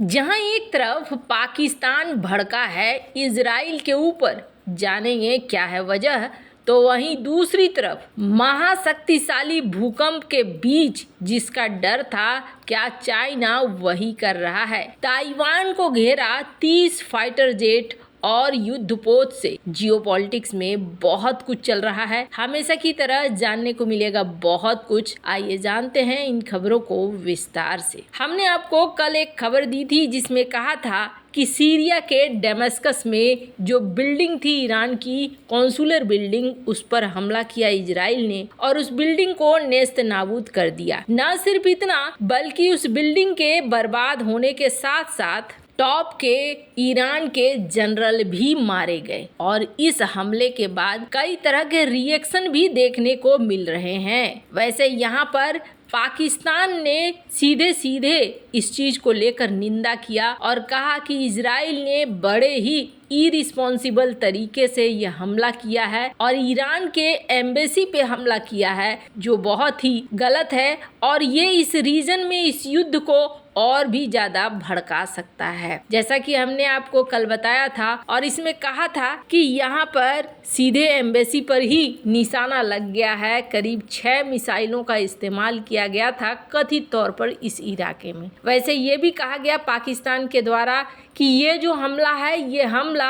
जहां एक तरफ पाकिस्तान भड़का है इजराइल के ऊपर, जानेंगे क्या है वजह, तो वहीं दूसरी तरफ महाशक्तिशाली भूकंप के बीच जिसका डर था, क्या चाइना वही कर रहा है। ताइवान को घेरा 30 फाइटर जेट और युद्धपोत से जियोपॉलिटिक्स में बहुत कुछ चल रहा है। हमेशा की तरह जानने को मिलेगा बहुत कुछ। आइए जानते हैं इन खबरों को विस्तार से। हमने आपको कल एक खबर दी थी जिसमें कहा था कि सीरिया के डेमस्कस में जो बिल्डिंग थी ईरान की कॉन्सुलर बिल्डिंग, उस पर हमला किया इजराइल ने और उस बिल्डिंग को नेस्त नाबूद कर दिया। न सिर्फ इतना बल्कि उस बिल्डिंग के बर्बाद होने के साथ साथ टॉप के ईरान के जनरल भी मारे गए और इस हमले के बाद कई तरह के रिएक्शन भी देखने को मिल रहे हैं। वैसे यहाँ पर पाकिस्तान ने सीधे सीधे इस चीज को लेकर निंदा किया और कहा कि इजराइल ने बड़े ही इरिस्पॉन्सिबल तरीके से यह हमला किया है और ईरान के एम्बेसी पे हमला किया है, जो बहुत ही गलत है और ये इस रीजन में इस युद्ध को और भी ज्यादा भड़का सकता है। जैसा कि हमने आपको कल बताया था और इसमें कहा था कि यहाँ पर सीधे एम्बेसी पर ही निशाना लग गया है। करीब 6 मिसाइलों का इस्तेमाल किया गया था कथित तौर पर इस इलाके में। वैसे ये भी कहा गया पाकिस्तान के द्वारा कि ये जो हमला है, ये हमला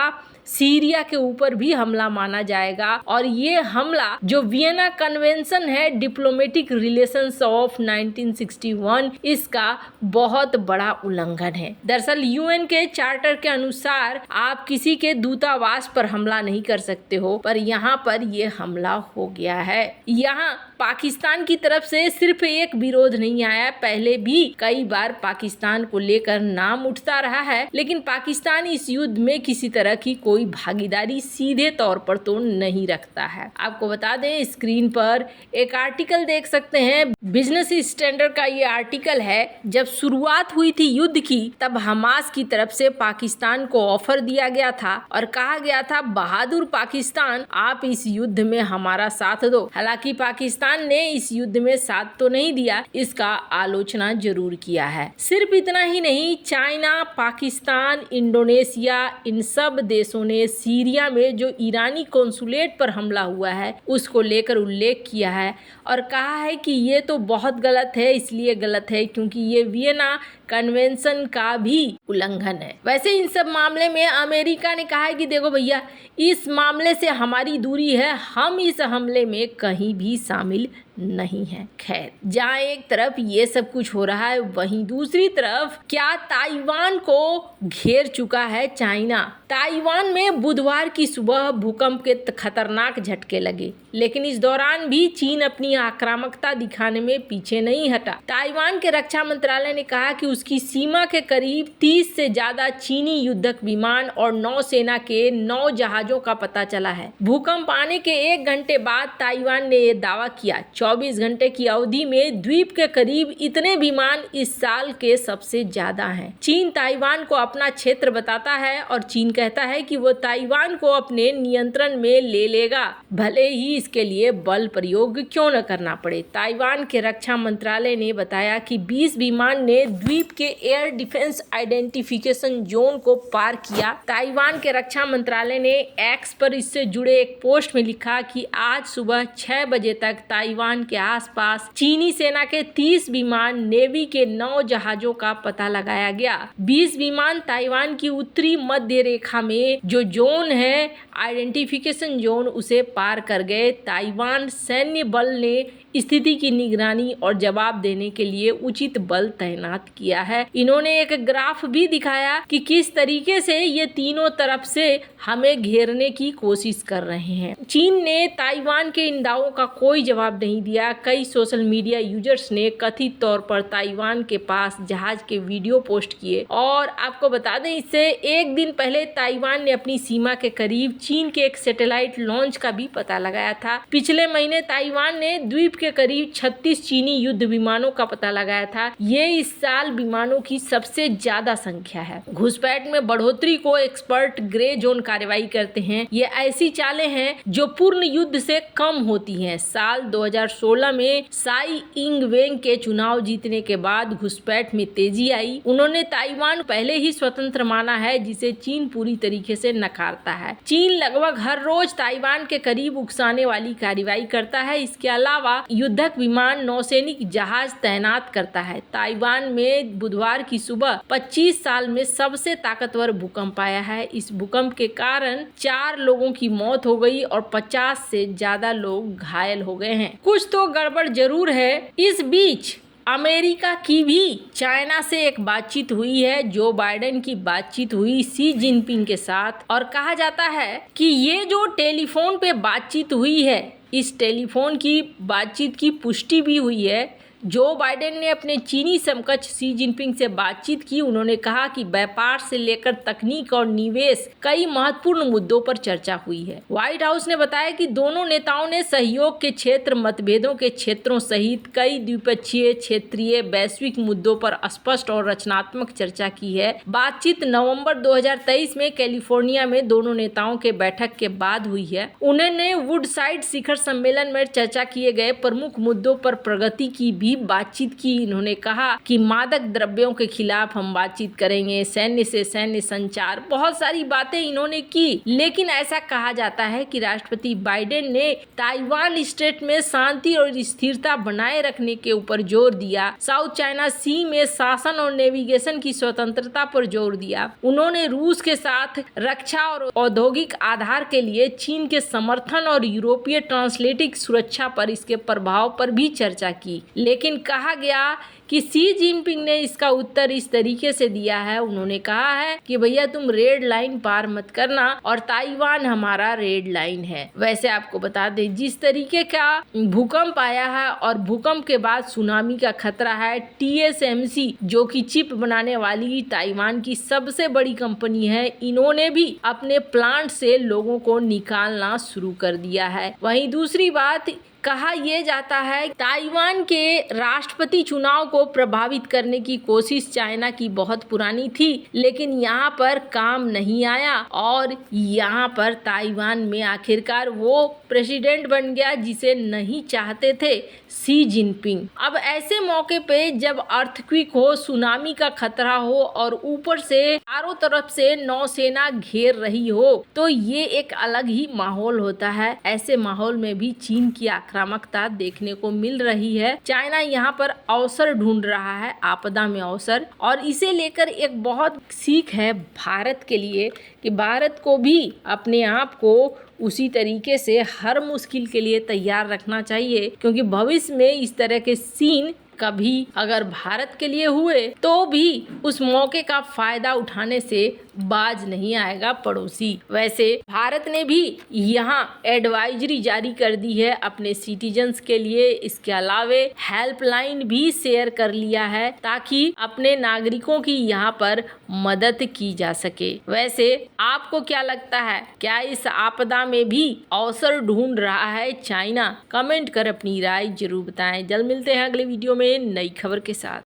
सीरिया के ऊपर भी हमला माना जाएगा और ये हमला जो वियना कन्वेंशन है डिप्लोमेटिक रिलेशंस ऑफ 1961, इसका बहुत बड़ा उल्लंघन है। दरअसल यूएन के चार्टर के अनुसार आप किसी के दूतावास पर हमला नहीं कर सकते हो, पर यहाँ पर ये हमला हो गया है। यहाँ पाकिस्तान की तरफ से सिर्फ एक विरोध नहीं आया, पहले भी कई बार पाकिस्तान को लेकर नाम उठता रहा है, लेकिन पाकिस्तान इस युद्ध में किसी तरह की कोई भागीदारी सीधे तौर पर तो नहीं रखता है। आपको बता दें, स्क्रीन पर एक आर्टिकल देख सकते हैं, बिजनेस स्टैंडर्ड का ये आर्टिकल है। जब शुरुआत हुई थी युद्ध की, तब हमास की तरफ से पाकिस्तान को ऑफर दिया गया था और कहा गया था, बहादुर पाकिस्तान, आप इस युद्ध में हमारा साथ दो। हालांकि पाकिस्तान ने इस युद्ध में साथ तो नहीं दिया, इसका आलोचना जरूर किया है। सिर्फ इतना ही नहीं, चाइना, पाकिस्तान, इंडोनेशिया, इन सब देशों ने सीरिया में जो ईरानी कॉन्सुलेट पर हमला हुआ है उसको लेकर उल्लेख किया है और कहा है कि ये तो बहुत गलत है। इसलिए गलत है क्योंकि ये वियना कन्वेंशन का भी उल्लंघन है। वैसे इन सब मामले में अमेरिका ने कहा है कि देखो भैया, इस मामले से हमारी दूरी है, हम इस हमले में कहीं भी शामिल नहीं है। खैर, जहाँ एक तरफ ये सब कुछ हो रहा है, वहीं दूसरी तरफ क्या ताइवान को घेर चुका है चाइना। ताइवान में बुधवार की सुबह भूकंप के खतरनाक झटके लगे, लेकिन इस दौरान भी चीन अपनी आक्रामकता दिखाने में पीछे नहीं हटा। ताइवान के रक्षा मंत्रालय ने कहा कि उसकी सीमा के करीब 30 से ज्यादा चीनी युद्धक विमान और नौसेना के 9 जहाजों का पता चला है। भूकंप आने के 1 घंटे बाद ताइवान ने यह दावा किया, 24 घंटे की अवधि में द्वीप के करीब इतने विमान इस साल के सबसे ज्यादा हैं। चीन ताइवान को अपना क्षेत्र बताता है और चीन कहता है कि वो ताइवान को अपने नियंत्रण में ले लेगा, भले ही इसके लिए बल प्रयोग क्यों न करना पड़े। ताइवान के रक्षा मंत्रालय ने बताया कि 20 विमान ने द्वीप के एयर डिफेंस आइडेंटिफिकेशन जोन को पार किया। ताइवान के रक्षा मंत्रालय ने एक्स पर इससे जुड़े एक पोस्ट में लिखा कि आज सुबह 6 बजे तक ताइवान के आसपास चीनी सेना के 30 विमान, नेवी के 9 जहाजों का पता लगाया गया। 20 विमान ताइवान की उत्तरी मध्य रेखा में जो जोन है, आइडेंटिफिकेशन जोन, उसे पार कर गए। ताइवान सैन्य बल ने स्थिति की निगरानी और जवाब देने के लिए उचित बल तैनात किया है। इन्होंने एक ग्राफ भी दिखाया कि किस तरीके से ये तीनों तरफ से हमें घेरने की कोशिश कर रहे हैं। चीन ने ताइवान के इन दावों का कोई जवाब नहीं दिया। कई सोशल मीडिया यूजर्स ने कथित तौर पर ताइवान के पास जहाज के वीडियो पोस्ट किए और आपको बता दें, इससे एक दिन पहले ताइवान ने अपनी सीमा के करीब चीन के एक सैटेलाइट लॉन्च का भी पता लगाया था। पिछले महीने ताइवान ने द्वीप के करीब 36 चीनी युद्ध विमानों का पता लगाया था। ये इस साल विमानों की सबसे ज्यादा संख्या है। घुसपैठ में बढ़ोतरी को एक्सपर्ट ग्रे जोन कार्रवाई करते हैं। ये ऐसी चालें हैं जो पूर्ण युद्ध से कम होती हैं। साल 2016 में साई इंग वेंग के चुनाव जीतने के बाद घुसपैठ में तेजी आई। उन्होंने ताइवान पहले ही स्वतंत्र माना है, जिसे चीन पूरी तरीके से नकारता है। चीन लगभग हर रोज ताइवान के करीब उकसाने वाली कार्रवाई करता है। इसके अलावा युद्धक विमान, नौसैनिक जहाज तैनात करता है। ताइवान में बुधवार की सुबह 25 साल में सबसे ताकतवर भूकंप आया है। इस भूकंप के कारण 4 लोगों की मौत हो गई और 50 से ज्यादा लोग घायल हो गए हैं। कुछ तो गड़बड़ जरूर है। इस बीच अमेरिका की भी चाइना से एक बातचीत हुई है। जो बाइडेन की बातचीत हुई शी जिनपिंग के साथ, और कहा जाता है कि ये जो टेलीफोन पे बातचीत हुई है, इस टेलीफोन की बातचीत की पुष्टि भी हुई है। जो बाइडेन ने अपने चीनी समकक्ष शी जिनपिंग से बातचीत की। उन्होंने कहा कि व्यापार से लेकर तकनीक और निवेश कई महत्वपूर्ण मुद्दों पर चर्चा हुई है। व्हाइट हाउस ने बताया कि दोनों नेताओं ने सहयोग के क्षेत्र, मतभेदों के क्षेत्रों सहित कई द्विपक्षीय, क्षेत्रीय, वैश्विक मुद्दों पर स्पष्ट और रचनात्मक चर्चा की है। बातचीत नवंबर 2023 में कैलिफोर्निया में दोनों नेताओं के बैठक के बाद हुई है। उन्होंने वुडसाइड शिखर सम्मेलन में चर्चा किए गए प्रमुख मुद्दों पर प्रगति की भी बातचीत की। इन्होंने कहा कि मादक द्रव्यों के खिलाफ हम बातचीत करेंगे, सैन्य से सैन्य संचार, बहुत सारी बातें इन्होंने की। लेकिन ऐसा कहा जाता है कि राष्ट्रपति बाइडेन ने ताइवान स्ट्रेट में शांति और स्थिरता बनाए रखने के ऊपर जोर दिया। साउथ चाइना सी में शासन और नेविगेशन की स्वतंत्रता पर जोर दिया। उन्होंने रूस के साथ रक्षा और औद्योगिक आधार के लिए चीन के समर्थन और यूरोपीय ट्रांसएटलांटिक सुरक्षा पर इसके प्रभाव पर भी चर्चा की। लेकिन कहा गया कि शी जिनपिंग ने इसका उत्तर इस तरीके से दिया है। उन्होंने कहा है कि भैया तुम रेड लाइन पार मत करना और ताइवान हमारा रेड लाइन है। वैसे आपको बता दें, जिस तरीके का भूकंप आया है और भूकंप के बाद सुनामी का खतरा है, TSMC जो कि चिप बनाने वाली ताइवान की सबसे बड़ी कंपनी है, इन्होंने भी अपने प्लांट से लोगों को निकालना शुरू कर दिया है। वहीं दूसरी बात, कहा यह जाता है ताइवान के राष्ट्रपति चुनाव को प्रभावित करने की कोशिश चाइना की बहुत पुरानी थी, लेकिन यहाँ पर काम नहीं आया और यहाँ पर ताइवान में आखिरकार वो प्रेसिडेंट बन गया जिसे नहीं चाहते थे शी जिनपिंग। अब ऐसे मौके पे जब अर्थक्वेक हो, सुनामी का खतरा हो और ऊपर से चारों तरफ से नौसेना घेर रही हो, तो ये एक अलग ही माहौल होता है। ऐसे माहौल में भी चीन की आक्रामकता देखने को मिल रही है। चाइना यहाँ पर अवसर ढूंढ रहा है, आपदा में अवसर, और इसे लेकर एक बहुत सीख है भारत के लिए कि भारत को भी अपने आप को उसी तरीके से हर मुश्किल के लिए तैयार रखना चाहिए, क्योंकि भविष्य में इस तरह के सीन कभी अगर भारत के लिए हुए तो भी उस मौके का फायदा उठाने से बाज नहीं आएगा पड़ोसी। वैसे भारत ने भी यहाँ एडवाइजरी जारी कर दी है अपने सिटीजन्स के लिए। इसके अलावे हेल्पलाइन भी शेयर कर लिया है ताकि अपने नागरिकों की यहाँ पर मदद की जा सके। वैसे आपको क्या लगता है, क्या इस आपदा में भी अवसर ढूंढ रहा है चाइना? कमेंट कर अपनी राय जरूर बताएं। जल्द मिलते हैं अगले वीडियो में नई खबर के साथ।